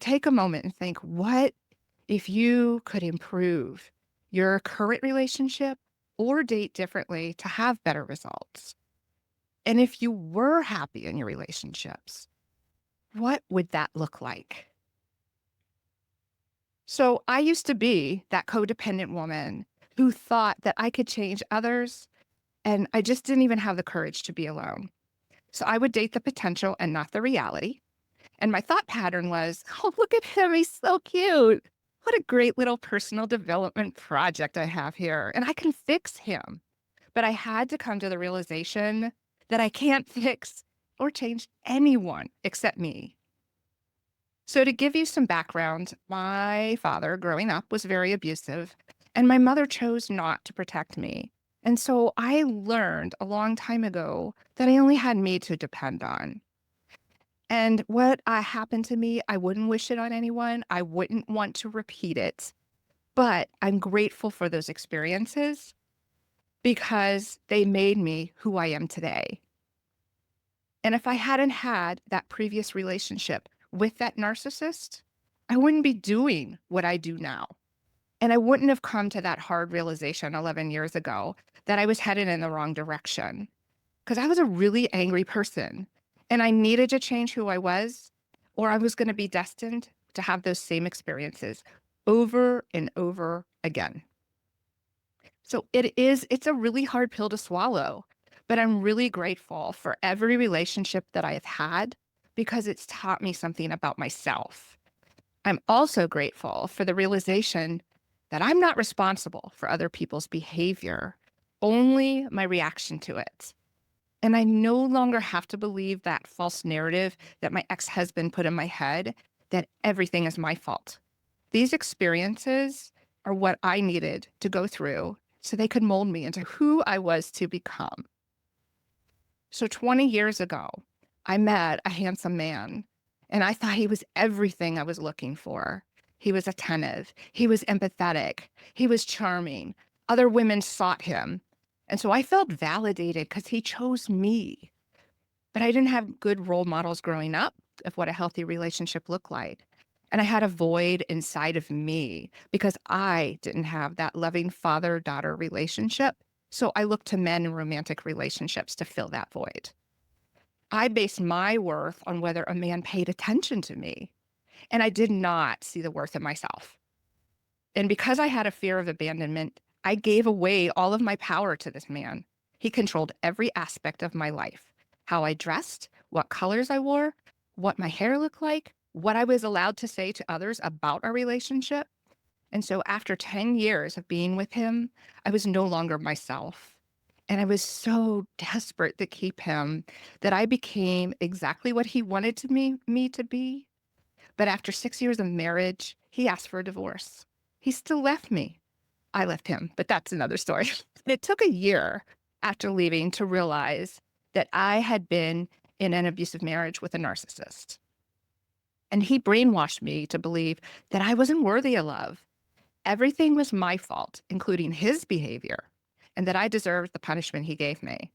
take a moment and think, what if you could improve your current relationship or date differently to have better results? And if you were happy in your relationships, what would that look like? So I used to be that codependent woman who thought that I could change others, and I just didn't even have the courage to be alone. So I would date the potential and not the reality. And my thought pattern was, oh, look at him. He's so cute. What a great little personal development project I have here. And I can fix him. But I had to come to the realization that I can't fix or change anyone except me. So, to give you some background, my father growing up was very abusive, and my mother chose not to protect me. And so I learned a long time ago that I only had me to depend on. And what happened to me, I wouldn't wish it on anyone. I wouldn't want to repeat it. But I'm grateful for those experiences because they made me who I am today. And if I hadn't had that previous relationship with that narcissist, I wouldn't be doing what I do now. And I wouldn't have come to that hard realization 11 years ago that I was headed in the wrong direction because I was a really angry person and I needed to change who I was, or I was going to be destined to have those same experiences over and over again. So it's a really hard pill to swallow, but I'm really grateful for every relationship that I have had because it's taught me something about myself. I'm also grateful for the realization that I'm not responsible for other people's behavior, only my reaction to it. And I no longer have to believe that false narrative that my ex-husband put in my head that everything is my fault. These experiences are what I needed to go through so they could mold me into who I was to become. So 20 years ago, I met a handsome man and I thought he was everything I was looking for. He was attentive. He was empathetic. He was charming. Other women sought him. And so I felt validated because he chose me. But I didn't have good role models growing up of what a healthy relationship looked like. And I had a void inside of me because I didn't have that loving father-daughter relationship. So I looked to men in romantic relationships to fill that void. I based my worth on whether a man paid attention to me, and I did not see the worth in myself. And because I had a fear of abandonment, I gave away all of my power to this man. He controlled every aspect of my life, how I dressed, what colors I wore, what my hair looked like, what I was allowed to say to others about our relationship. And so after 10 years of being with him, I was no longer myself. And I was so desperate to keep him that I became exactly what he wanted me to be. But after 6 years of marriage, he asked for a divorce. He still left me. I left him, but that's another story. It took a year after leaving to realize that I had been in an abusive marriage with a narcissist. And he brainwashed me to believe that I wasn't worthy of love. Everything was my fault, including his behavior, and that I deserved the punishment he gave me.